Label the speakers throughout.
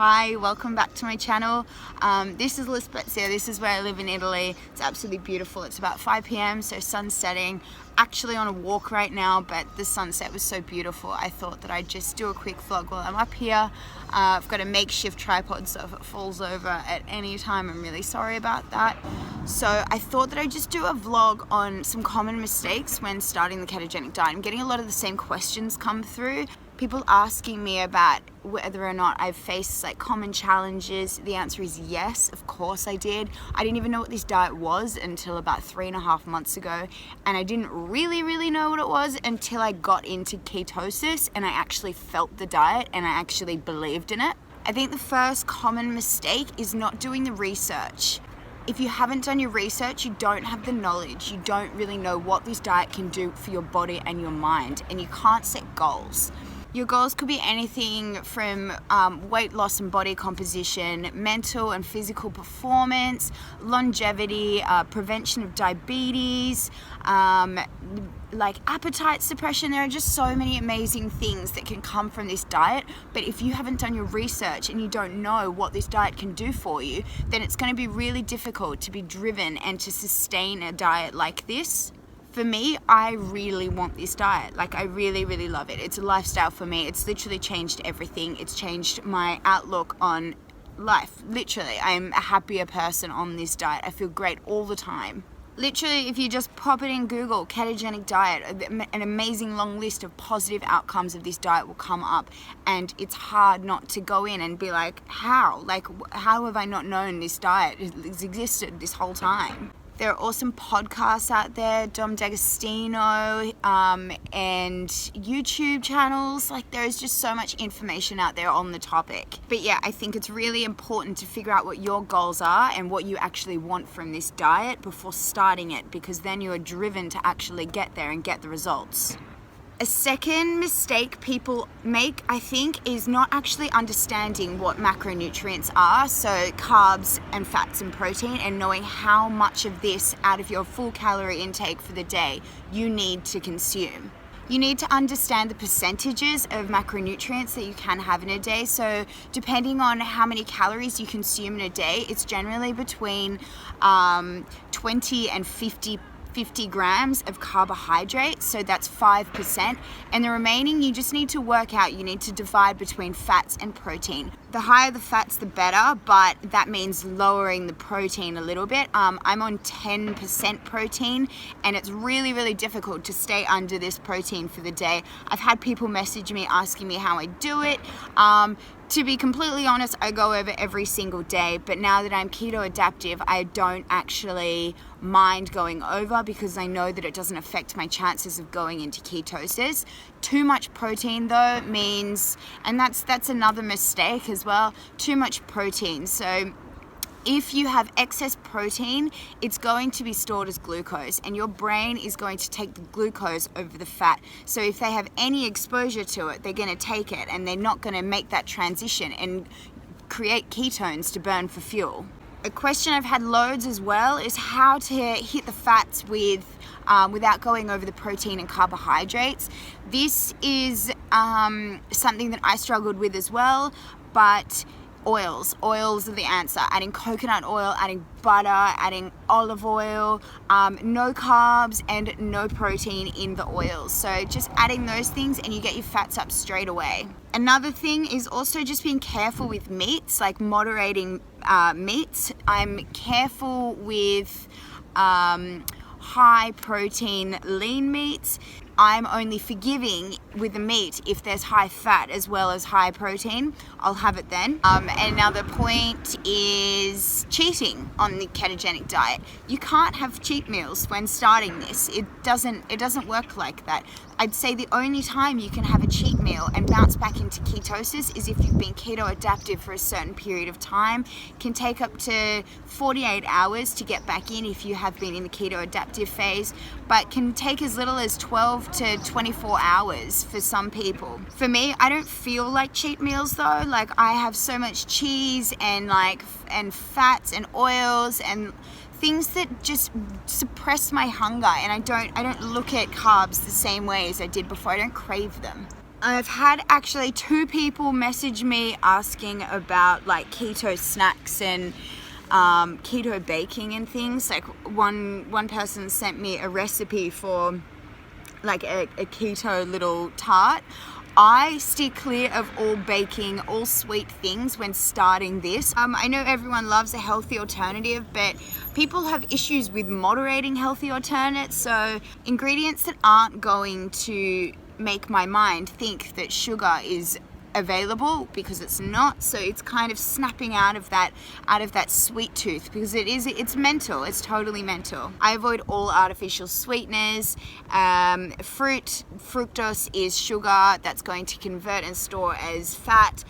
Speaker 1: Hi, welcome back to my channel. This is Lispezia. This is where I live in Italy. It's absolutely beautiful. It's about 5 p.m. so sun's setting. Actually on a walk right now, but the sunset was so beautiful I thought that I'd just do a quick vlog while I'm up here. I've got a makeshift tripod, so if it falls over at any time, I'm really sorry about that. So I thought that I'd just do a vlog on some common mistakes when starting the ketogenic diet. I'm getting a lot of the same questions come through. People asking me about whether or not I've faced like common challenges. The answer is yes, of course I did. I didn't even know what this diet was until about 3.5 months ago, and I didn't really know what it was until I got into ketosis and I actually felt the diet and I actually believed in it. I think the first common mistake is not doing the research. If you haven't done your research, you don't have the knowledge, you don't really know what this diet can do for your body and your mind, and you can't set goals. Your goals could be anything from weight loss and body composition, mental and physical performance, longevity, prevention of diabetes, like appetite suppression. There are just so many amazing things that can come from this diet, but if you haven't done your research and you don't know what this diet can do for you, then it's going to be really difficult to be driven and to sustain a diet like this. For me, I really want this diet. Like, I really love it. It's a lifestyle for me. It's literally changed everything. It's changed my outlook on life. Literally, I'm a happier person on this diet. I feel great all the time. Literally, if you just pop it in Google, ketogenic diet, an amazing long list of positive outcomes of this diet will come up, and it's hard not to go in and be like, how? Like, how have I not known this diet has existed this whole time? There are awesome podcasts out there, Dom D'Agostino, and YouTube channels. Like, there is just so much information out there on the topic. But yeah, I think it's really important to figure out what your goals are and what you actually want from this diet before starting it, because then you are driven to actually get there and get the results. A second mistake people make, I think, is not actually understanding what macronutrients are, so carbs and fats and protein, and knowing how much of this out of your full calorie intake for the day you need to consume. You need to understand the percentages of macronutrients that you can have in a day. So depending on how many calories you consume in a day, it's generally between 20 and 50 grams of carbohydrates, so that's 5%, and the remaining you just need to work out. You need to divide between fats and protein. The higher the fats, the better, but that means lowering the protein a little bit. I'm on 10% protein, and it's really difficult to stay under this protein for the day. I've had people message me asking me how I do it. To be completely honest, I go over every single day, but now that I'm keto adaptive, I don't actually mind going over because I know that it doesn't affect my chances of going into ketosis. Too much protein though means, and that's another mistake as well, too much protein. So if you have excess protein, it's going to be stored as glucose, and your brain is going to take the glucose over the fat. So if they have any exposure to it, they're going to take it, and they're not going to make that transition and create ketones to burn for fuel. A question I've had loads as well is how to hit the fats without going over the protein and carbohydrates. This is something that I struggled with as well, but oils are the answer. Adding coconut oil, adding butter, adding olive oil, no carbs and no protein in the oils. So just adding those things and you get your fats up straight away. Another thing is also just being careful with meats, like moderating meats. I'm careful with high protein lean meats. I'm only forgiving with the meat if there's high fat as well as high protein. I'll have it then. Another point is cheating on the ketogenic diet. You can't have cheat meals when starting this. It doesn't work like that. I'd say the only time you can have a cheat meal and bounce back into ketosis is if you've been keto adaptive for a certain period of time. It can take up to 48 hours to get back in if you have been in the keto adaptive phase, but can take as little as 12 to 24 hours for some people. For me, I don't feel like cheat meals though. Like, I have so much cheese and fats and oils and things that just suppress my hunger, and I don't look at carbs the same way as I did before. I don't crave them. I've had actually 2 people message me asking about like keto snacks and keto baking and things. Like one person sent me a recipe for like a keto little tart. I steer clear of all baking, all sweet things when starting this. I know everyone loves a healthy alternative, but people have issues with moderating healthy alternatives. So ingredients that aren't going to make my mind think that sugar is available, because it's not. So it's kind of snapping out of that sweet tooth, because it's mental. It's totally mental. I avoid all artificial sweeteners. Fructose is sugar that's going to convert and store as fat.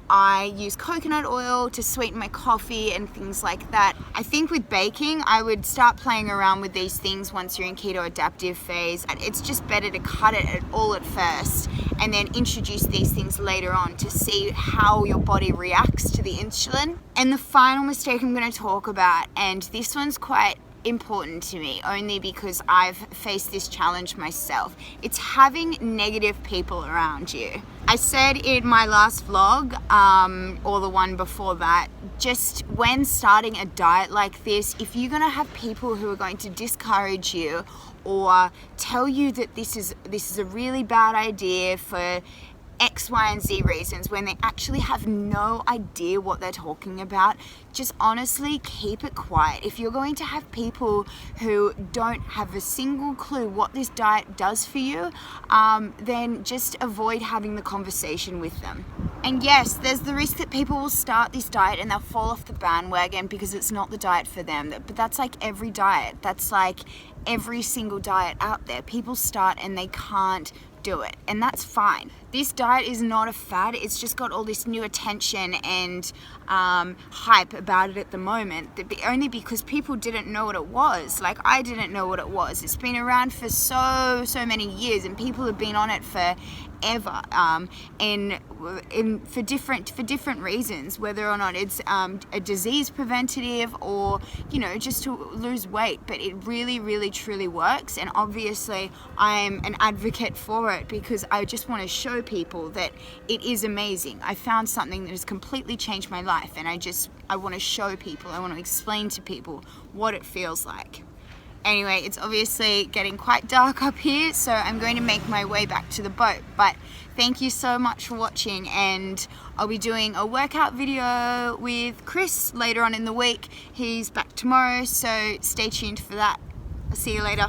Speaker 1: I use coconut oil to sweeten my coffee and things like that. I think with baking, I would start playing around with these things once you're in keto-adaptive phase. It's just better to cut it all at first and then introduce these things later on to see how your body reacts to the insulin. And the final mistake I'm going to talk about, and this one's quite important to me only because I've faced this challenge myself. It's having negative people around you. I said in my last vlog, or the one before that, just when starting a diet like this, if you're gonna have people who are going to discourage you or tell you that this is a really bad idea for X, Y, and Z reasons when they actually have no idea what they're talking about, just honestly keep it quiet. If you're going to have people who don't have a single clue what this diet does for you, then just avoid having the conversation with them. And yes, there's the risk that people will start this diet and they'll fall off the bandwagon because it's not the diet for them. But that's like every diet. That's like every single diet out there. People start and they can't do it, and that's fine. This diet is not a fad. It's just got all this new attention and hype about it at the moment, only because people didn't know what it was. Like, I didn't know what it was. It's been around for so many years, and people have been on it forever, and for different reasons, whether or not it's a disease preventative or, you know, just to lose weight. But it really truly works, and obviously I'm an advocate for it because I just want to show people that it is amazing. I found something that has completely changed my life, and I want to show people, I want to explain to people what it feels like. Anyway, it's obviously getting quite dark up here, so I'm going to make my way back to the boat. But thank you so much for watching, and I'll be doing a workout video with Chris later on in the week. He's back tomorrow, so stay tuned for that. I'll see you later.